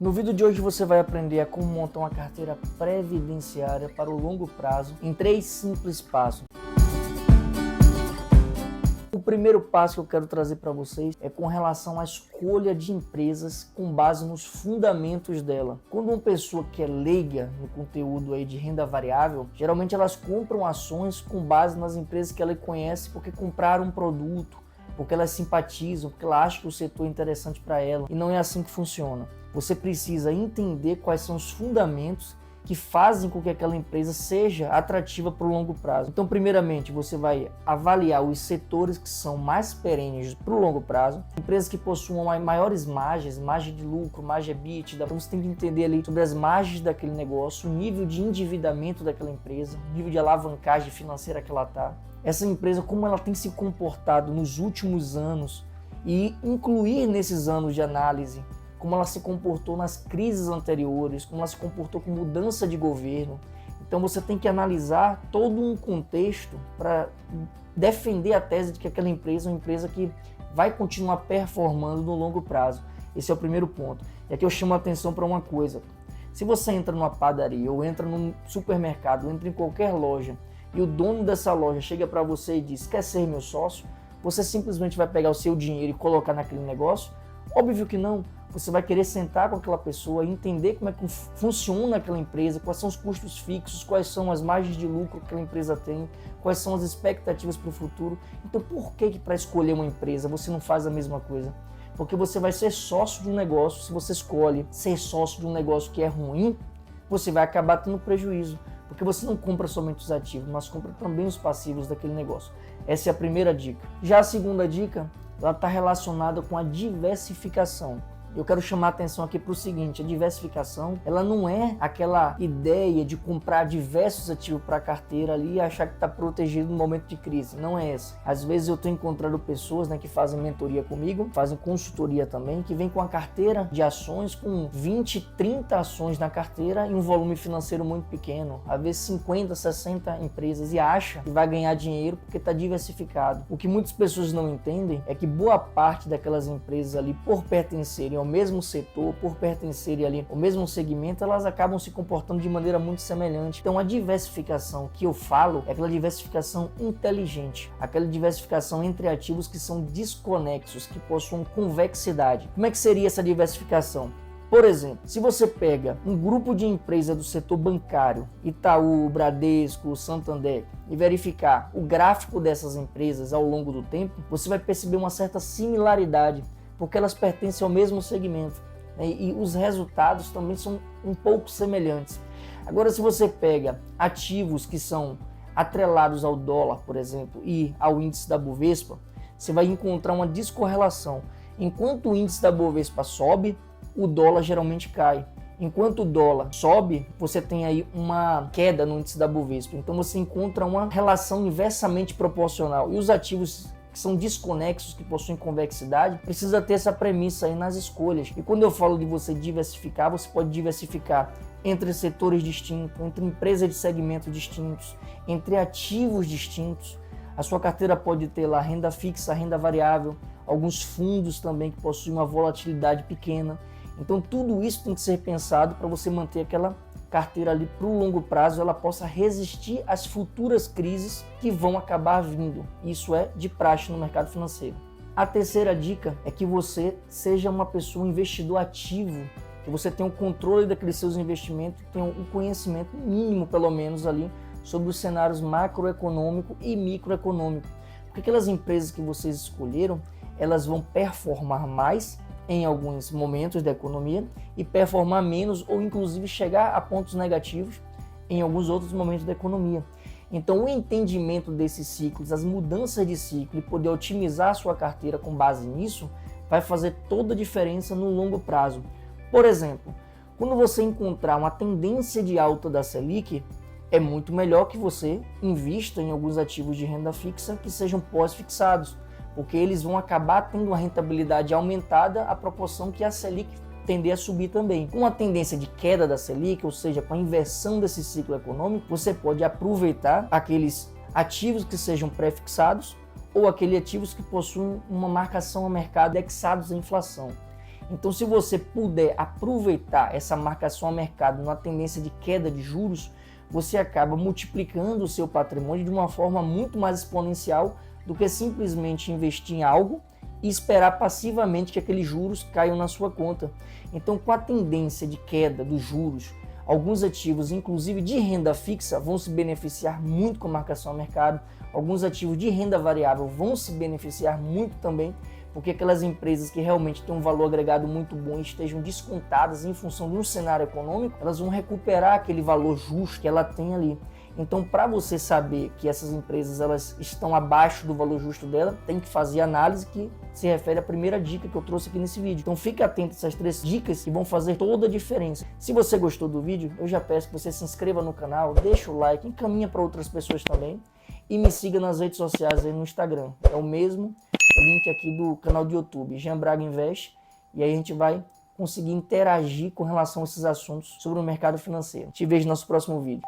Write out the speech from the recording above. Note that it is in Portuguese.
No vídeo de hoje você vai aprender a como montar uma carteira previdenciária para o longo prazo em 3 simples passos. O primeiro passo que eu quero trazer para vocês é com relação à escolha de empresas com base nos fundamentos dela. Quando uma pessoa que é leiga no conteúdo aí de renda variável, geralmente elas compram ações com base nas empresas que ela conhece porque compraram um produto, porque elas simpatizam, porque ela acha que o setor é interessante para ela. E não é assim que funciona. Você precisa entender quais são os fundamentos que fazem com que aquela empresa seja atrativa para o longo prazo. Então, primeiramente, você vai avaliar os setores que são mais perenes para o longo prazo, empresas que possuam maiores margens, margem de lucro, margem EBITDA. Então, você tem que entender ali sobre as margens daquele negócio, o nível de endividamento daquela empresa, o nível de alavancagem financeira que ela está. Essa empresa, como ela tem se comportado nos últimos anos e incluir nesses anos de análise como ela se comportou nas crises anteriores, como ela se comportou com mudança de governo. Então você tem que analisar todo um contexto para defender a tese de que aquela empresa é uma empresa que vai continuar performando no longo prazo. Esse é o primeiro ponto. E aqui eu chamo a atenção para uma coisa. Se você entra numa padaria, ou entra num supermercado, ou entra em qualquer loja, e o dono dessa loja chega para você e diz: quer ser meu sócio? Você simplesmente vai pegar o seu dinheiro e colocar naquele negócio? Óbvio que não. Você vai querer sentar com aquela pessoa, entender como é que funciona aquela empresa, quais são os custos fixos, quais são as margens de lucro que aquela empresa tem, quais são as expectativas para o futuro. Então, por que para escolher uma empresa você não faz a mesma coisa? Porque você vai ser sócio de um negócio. Se você escolhe ser sócio de um negócio que é ruim, você vai acabar tendo prejuízo, porque você não compra somente os ativos, mas compra também os passivos daquele negócio. Essa é a primeira dica. Já a segunda dica, ela está relacionada com a diversificação. Eu quero chamar a atenção aqui para o seguinte: a diversificação, ela não é aquela ideia de comprar diversos ativos para a carteira ali e achar que está protegido no momento de crise. Não é essa. Às vezes eu estou encontrando pessoas, que fazem mentoria comigo, fazem consultoria também, que vem com a carteira de ações com 20, 30 ações na carteira e um volume financeiro muito pequeno, às vezes 50, 60 empresas, e acha que vai ganhar dinheiro porque está diversificado. O que muitas pessoas não entendem é que boa parte daquelas empresas ali, por pertencerem ao mesmo setor, por pertencerem ali ao mesmo segmento, elas acabam se comportando de maneira muito semelhante. Então a diversificação que eu falo é aquela diversificação inteligente, aquela diversificação entre ativos que são desconexos, que possuem convexidade. Como é que seria essa diversificação? Por exemplo, se você pega um grupo de empresas do setor bancário, Itaú, Bradesco, Santander, e verificar o gráfico dessas empresas ao longo do tempo, você vai perceber uma certa similaridade, porque elas pertencem ao mesmo segmento, e os resultados também são um pouco semelhantes. Agora, se você pega ativos que são atrelados ao dólar, por exemplo, e ao índice da Bovespa, você vai encontrar uma descorrelação. Enquanto o índice da Bovespa sobe, o dólar geralmente cai. Enquanto o dólar sobe, você tem aí uma queda no índice da Bovespa. Então você encontra uma relação inversamente proporcional. E os ativos que são desconexos, que possuem convexidade, precisa ter essa premissa aí nas escolhas. E quando eu falo de você diversificar, você pode diversificar entre setores distintos, entre empresas de segmentos distintos, entre ativos distintos. A sua carteira pode ter lá renda fixa, renda variável, alguns fundos também que possuem uma volatilidade pequena. Então tudo isso tem que ser pensado para você manter aquela carteira ali para o longo prazo, ela possa resistir às futuras crises que vão acabar vindo. Isso é de praxe no mercado financeiro. A terceira dica é que você seja uma pessoa, um investidor ativo, que você tenha o controle daqueles seus investimentos, tenha um conhecimento mínimo, pelo menos ali, sobre os cenários macroeconômico e microeconômico. Porque aquelas empresas que vocês escolheram, elas vão performar mais em alguns momentos da economia e performar menos, ou inclusive chegar a pontos negativos em alguns outros momentos da economia. Então o entendimento desses ciclos, as mudanças de ciclo e poder otimizar a sua carteira com base nisso, vai fazer toda a diferença no longo prazo. Por exemplo, quando você encontrar uma tendência de alta da Selic, é muito melhor que você invista em alguns ativos de renda fixa que sejam pós-fixados, porque eles vão acabar tendo uma rentabilidade aumentada à proporção que a Selic tender a subir também. Com a tendência de queda da Selic, ou seja, com a inversão desse ciclo econômico, você pode aproveitar aqueles ativos que sejam pré-fixados ou aqueles ativos que possuem uma marcação a mercado indexados à inflação. Então, se você puder aproveitar essa marcação a mercado numa tendência de queda de juros, você acaba multiplicando o seu patrimônio de uma forma muito mais exponencial do que simplesmente investir em algo e esperar passivamente que aqueles juros caiam na sua conta. Então, com a tendência de queda dos juros, alguns ativos, inclusive de renda fixa, vão se beneficiar muito com a marcação a mercado. Alguns ativos de renda variável vão se beneficiar muito também, porque aquelas empresas que realmente têm um valor agregado muito bom e estejam descontadas em função de um cenário econômico, elas vão recuperar aquele valor justo que ela tem ali. Então, para você saber que essas empresas elas estão abaixo do valor justo dela, tem que fazer a análise que se refere à primeira dica que eu trouxe aqui nesse vídeo. Então, fique atento a essas 3 dicas que vão fazer toda a diferença. Se você gostou do vídeo, eu já peço que você se inscreva no canal, deixa o like, encaminha para outras pessoas também e me siga nas redes sociais aí no Instagram. É o mesmo link aqui do canal do YouTube, Jean Braga Invest, e aí a gente vai conseguir interagir com relação a esses assuntos sobre o mercado financeiro. Te vejo no nosso próximo vídeo.